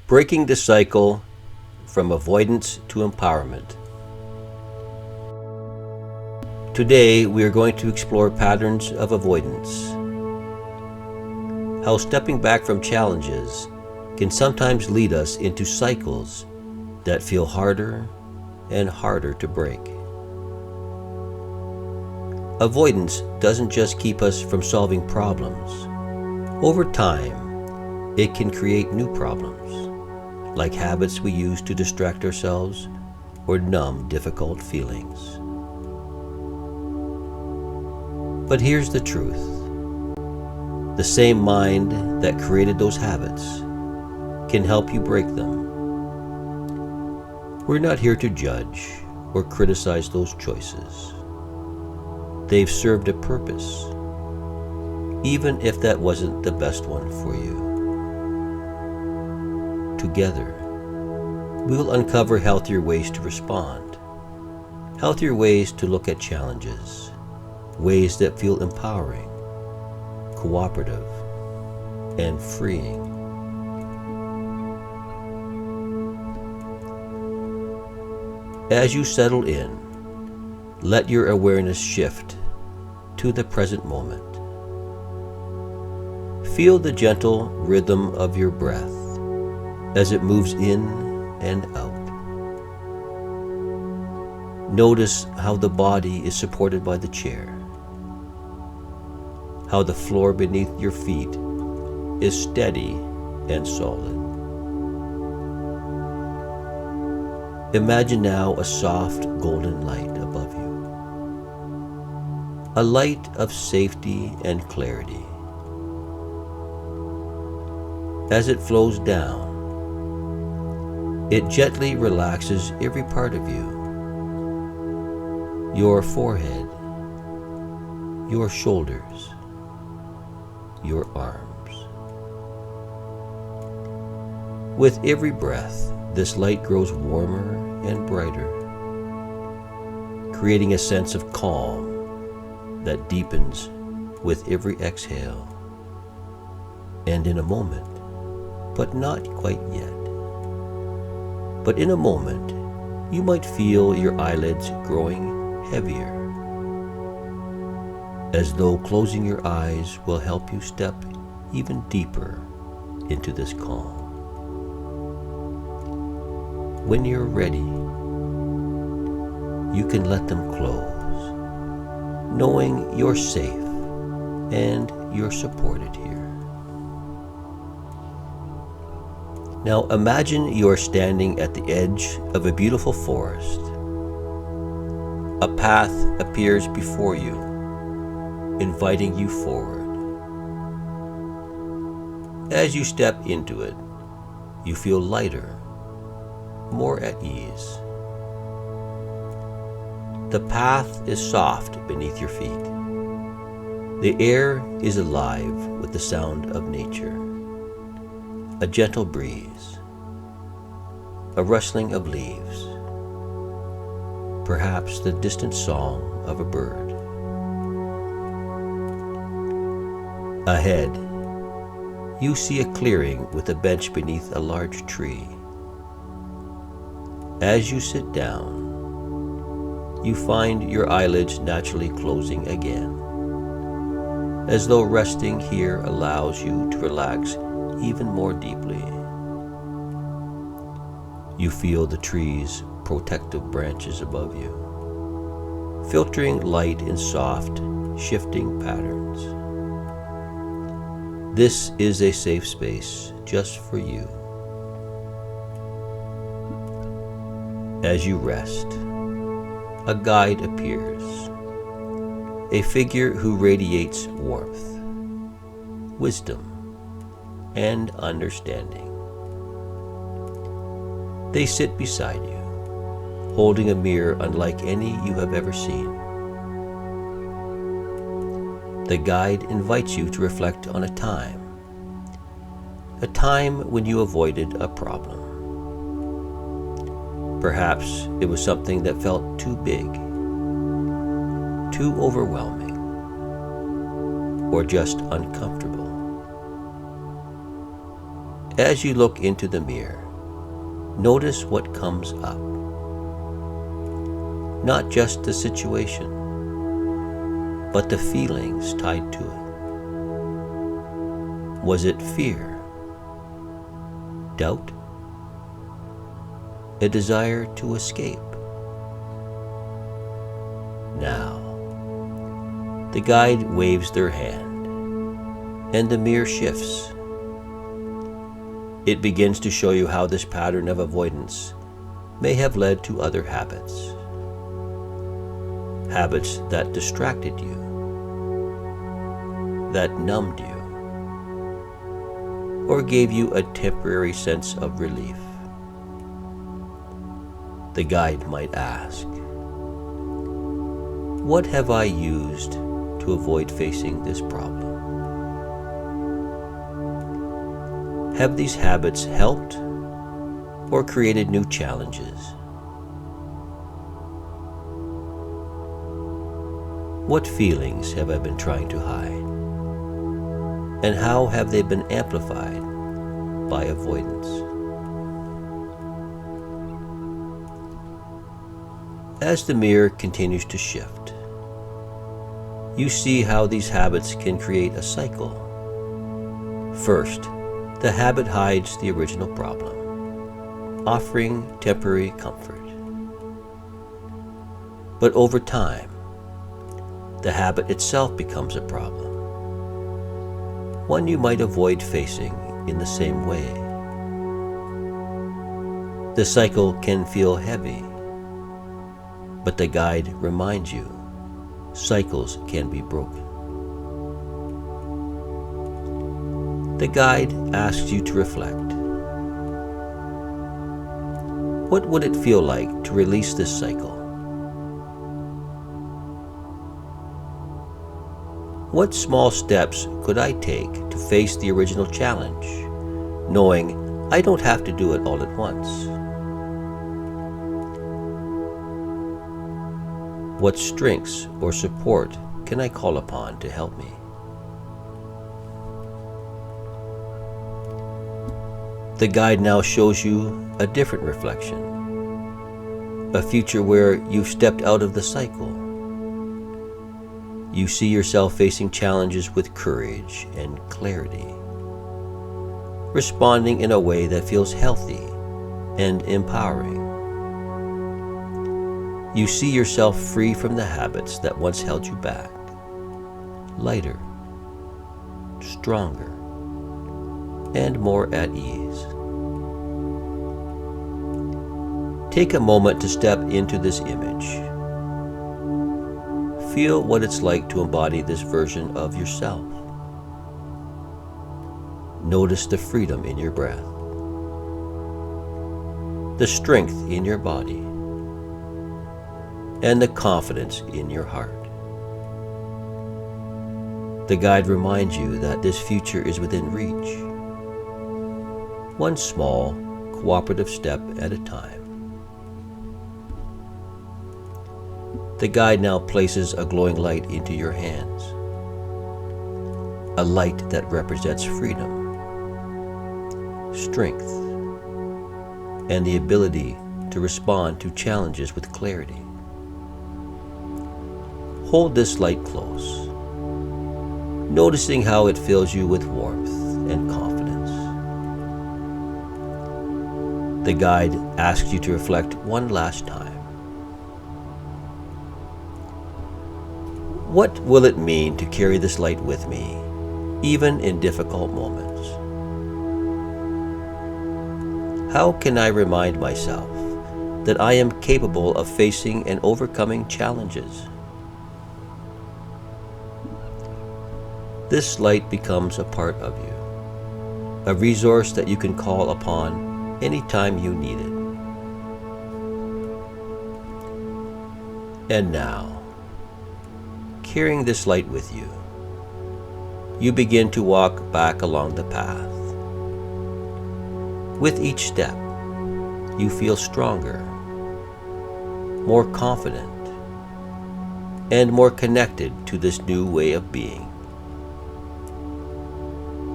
Breaking the cycle from avoidance to empowerment. Today, we are going to explore patterns of avoidance. How stepping back from challenges can sometimes lead us into cycles that feel harder and harder to break. Avoidance doesn't just keep us from solving problems. Over time, it can create new problems, like habits we use to distract ourselves or numb difficult feelings. But here's the truth. The same mind that created those habits can help you break them. We're not here to judge or criticize those choices. They've served a purpose, even if that wasn't the best one for you. Together, we'll uncover healthier ways to respond, healthier ways to look at challenges, ways that feel empowering, cooperative, and freeing. As you settle in, let your awareness shift to the present moment. Feel the gentle rhythm of your breath as it moves in and out. Notice how the body is supported by the chair, how the floor beneath your feet is steady and solid. Imagine now a soft golden light above you, a light of safety and clarity. As it flows down, it gently relaxes every part of you, your forehead, your shoulders, your arms. With every breath, this light grows warmer and brighter, creating a sense of calm that deepens with every exhale. And in a moment, but not quite yet, but in a moment, you might feel your eyelids growing heavier, as though closing your eyes will help you step even deeper into this calm. When you're ready, you can let them close, knowing you're safe and you're supported here. Now imagine you're standing at the edge of a beautiful forest. A path appears before you, inviting you forward. As you step into it, you feel lighter, more at ease. The path is soft beneath your feet. The air is alive with the sound of nature. A gentle breeze, a rustling of leaves, perhaps the distant song of a bird. Ahead, you see a clearing with a bench beneath a large tree. As you sit down, you find your eyelids naturally closing again, as though resting here allows you to relax even more deeply. You feel the tree's protective branches above you, filtering light in soft, shifting patterns. This is a safe space just for you. As you rest, a guide appears, a figure who radiates warmth, wisdom, and understanding. They sit beside you, holding a mirror unlike any you have ever seen. The guide invites you to reflect on a time when you avoided a problem. Perhaps it was something that felt too big, too overwhelming, or just uncomfortable. As you look into the mirror, notice what comes up. Not just the situation, but the feelings tied to it. Was it fear, doubt, a desire to escape? Now, the guide waves their hand, and the mirror shifts. It begins to show you how this pattern of avoidance may have led to other habits. Habits that distracted you, that numbed you, or gave you a temporary sense of relief. The guide might ask, what have I used to avoid facing this problem? Have these habits helped or created new challenges? What feelings have I been trying to hide? And how have they been amplified by avoidance? As the mirror continues to shift, you see how these habits can create a cycle. First, the habit hides the original problem, offering temporary comfort. But over time, the habit itself becomes a problem, one you might avoid facing in the same way. The cycle can feel heavy, but the guide reminds you, cycles can be broken. The guide asks you to reflect. What would it feel like to release this cycle? What small steps could I take to face the original challenge, knowing I don't have to do it all at once? What strengths or support can I call upon to help me? The guide now shows you a different reflection, a future where you've stepped out of the cycle. You see yourself facing challenges with courage and clarity, responding in a way that feels healthy and empowering. You see yourself free from the habits that once held you back, lighter, stronger, and more at ease. Take a moment to step into this image. Feel what it's like to embody this version of yourself. Notice the freedom in your breath, the strength in your body, and the confidence in your heart. The guide reminds you that this future is within reach, one small, cooperative step at a time. The guide now places a glowing light into your hands, a light that represents freedom, strength, and the ability to respond to challenges with clarity. Hold this light close, noticing how it fills you with warmth and confidence. The guide asks you to reflect one last time. What will it mean to carry this light with me, even in difficult moments? How can I remind myself that I am capable of facing and overcoming challenges? This light becomes a part of you, a resource that you can call upon anytime you need it. And now, carrying this light with you, you begin to walk back along the path. With each step, you feel stronger, more confident, and more connected to this new way of being.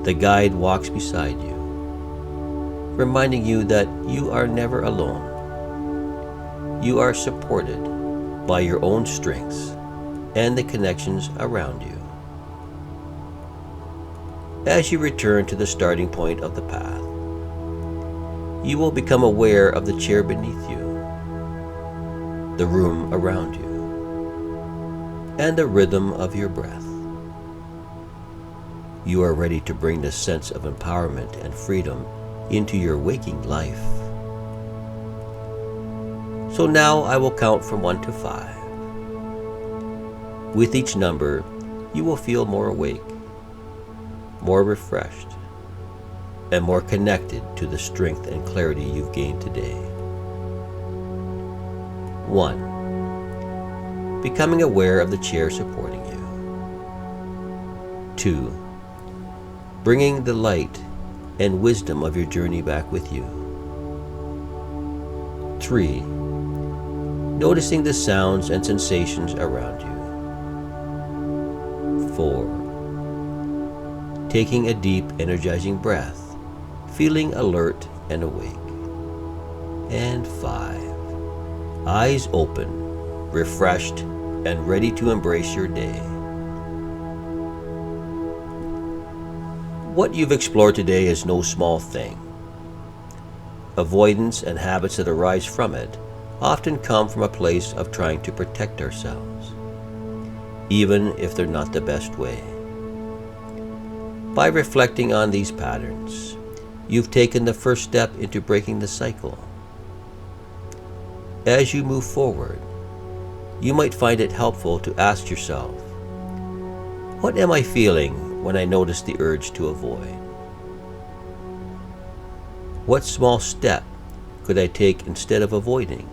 The guide walks beside you, reminding you that you are never alone. You are supported by your own strengths and the connections around you. As you return to the starting point of the path, you will become aware of the chair beneath you, the room around you, and the rhythm of your breath. You are ready to bring this sense of empowerment and freedom into your waking life. So now I will count from 1 to 5. With each number, you will feel more awake, more refreshed, and more connected to the strength and clarity you've gained today. 1. Becoming aware of the chair supporting you. 2. Bringing the light and wisdom of your journey back with you. 3. Noticing the sounds and sensations around you. 4. Taking a deep, energizing breath, feeling alert and awake. And 5. Eyes open, refreshed, and ready to embrace your day. What you've explored today is no small thing. Avoidance and habits that arise from it often come from a place of trying to protect ourselves, even if they're not the best way. By reflecting on these patterns, you've taken the first step into breaking the cycle. As you move forward, you might find it helpful to ask yourself, what am I feeling when I notice the urge to avoid? What small step could I take instead of avoiding?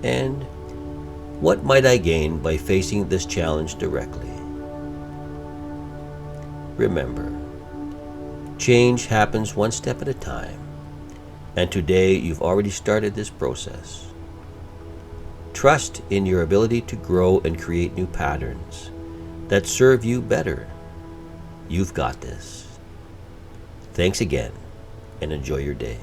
And what might I gain by facing this challenge directly? Remember, change happens one step at a time, and today you've already started this process. Trust in your ability to grow and create new patterns that serve you better. You've got this. Thanks again, and enjoy your day.